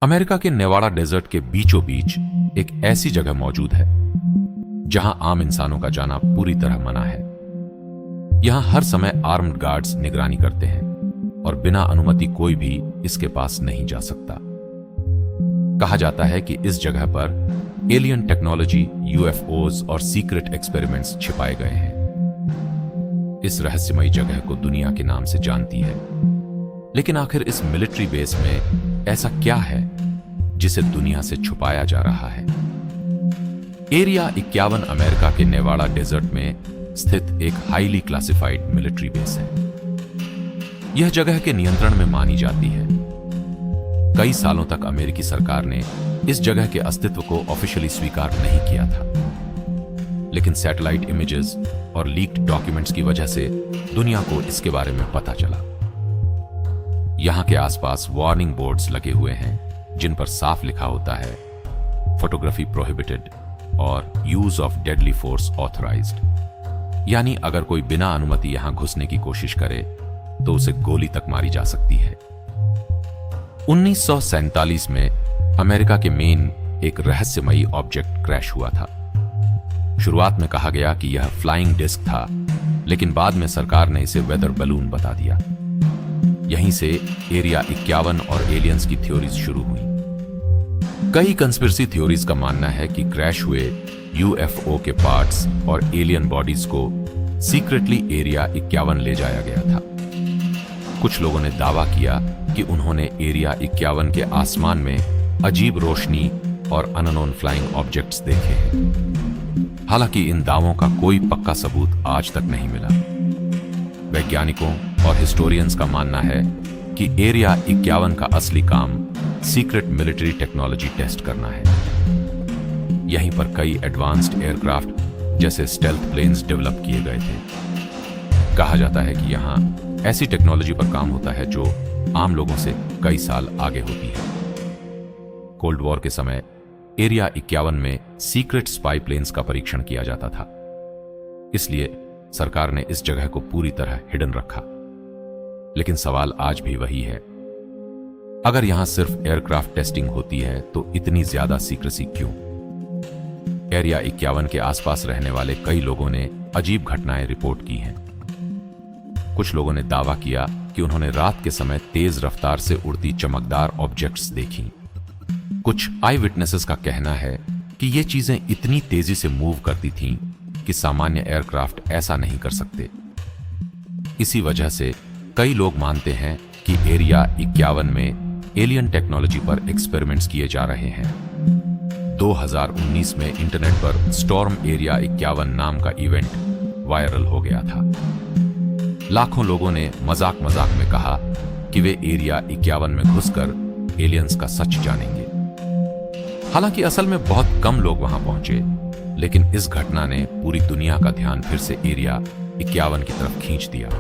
America के नेवाड़ा desert के बीचों बीच एक ऐसी जगह मौजूद है जहां आम इंसानों का जाना पूरी तरह मना है। यहां हर समय आर्म्ड गार्ड्स निगरानी करते हैं और बिना अनुमति कोई भी इसके पास नहीं जा सकता। कहा जाता है कि इस जगह पर एलियन टेक्नोलॉजी, यूएफओज और सीक्रेट एक्सपेरिमेंट्स छिपाए गए हैं। इस रहस्यमयी जगह को दुनिया के नाम से जानती है, लेकिन आखिर इस मिलिट्री बेस में ऐसा क्या है जिसे दुनिया से छुपाया जा रहा है? एरिया 51 अमेरिका के नेवाड़ा डेजर्ट में स्थित एक हाईली क्लासिफाइड मिलिट्री बेस है। यह जगह के नियंत्रण में मानी जाती है। कई सालों तक अमेरिकी सरकार ने इस जगह के अस्तित्व को ऑफिशियली स्वीकार नहीं किया था, लेकिन सैटेलाइट इमेजेस और लीक्ड डॉक्यूमेंट्स की वजह से दुनिया को इसके बारे में पता चला। यहां के आसपास वार्निंग बोर्ड्स लगे हुए हैं जिन पर साफ लिखा होता है फोटोग्राफी प्रोहिबिटेड और use of deadly force authorised, यानी अगर कोई बिना अनुमति यहां घुसने की कोशिश करे तो उसे गोली तक मारी जा सकती है। 1947 में अमेरिका के मेन एक रहस्यमयी ऑब्जेक्ट क्रैश हुआ था। शुरुआत में कहा गया कि यह फ्लाइंग डिस्क था, लेकिन बाद में सरकार ने इसे वेदर बलून बता दिया। यहीं से एरिया 51 और एलियंस की थ्योरीज शुरू हुई। कई कंस्पिरेसी थ्योरीज का मानना है कि क्रैश हुए यूएफओ के पार्ट्स और एलियन बॉडीज को सीक्रेटली एरिया 51 ले जाया गया था। कुछ लोगों ने दावा किया कि उन्होंने एरिया 51 के आसमान में अजीब रोशनी और अननोन फ्लाइंग ऑब्जेक्ट्स देखे हैं। हालांकि इन दावों का कोई पक्का सबूत आज तक नहीं मिला। वैज्ञानिकों और हिस्टोरियंस का मानना है कि एरिया 51 का असली काम सीक्रेट मिलिट्री टेक्नोलॉजी टेस्ट करना है। यहीं पर कई एडवांस्ड एयरक्राफ्ट जैसे स्टेल्थ प्लेन्स डेवलप किए गए थे। कहा जाता है कि यहां ऐसी टेक्नोलॉजी पर काम होता है जो आम लोगों से कई साल आगे होती है। कोल्ड वॉर के समय एरिया 51 में सीक्रेट स्पाई प्लेन्स का परीक्षण किया जाता था, इसलिए सरकार ने इस जगह को पूरी तरह हिडन रखा। लेकिन सवाल आज भी वही है, अगर यहां सिर्फ एयरक्राफ्ट टेस्टिंग होती है तो इतनी ज्यादा सीक्रेसी क्यों? एरिया 51 के आसपास रहने वाले कई लोगों ने अजीब घटनाएं रिपोर्ट की हैं। कुछ लोगों ने दावा किया कि उन्होंने रात के समय तेज रफ्तार से उड़ती चमकदार ऑब्जेक्ट्स देखी। कुछ आई विटनेसेस का कहना है कि ये चीजें इतनी तेजी से मूव करती थीं कि सामान्य एयरक्राफ्ट ऐसा नहीं कर सकते। इसी वजह से कई लोग मानते हैं कि एरिया 51 में एलियन टेक्नोलॉजी पर एक्सपेरिमेंट्स किए जा रहे हैं। 2019 में इंटरनेट पर स्टॉर्म एरिया 51 नाम का इवेंट वायरल हो गया था। लाखों लोगों ने मजाक मजाक में कहा कि वे एरिया 51 में घुसकर एलियंस का सच जानेंगे। हालांकि असल में बहुत कम लोग वहां पहुंचे, लेकिन इस घटना ने पूरी दुनिया का ध्यान फिर से एरिया 51 की तरफ खींच दिया।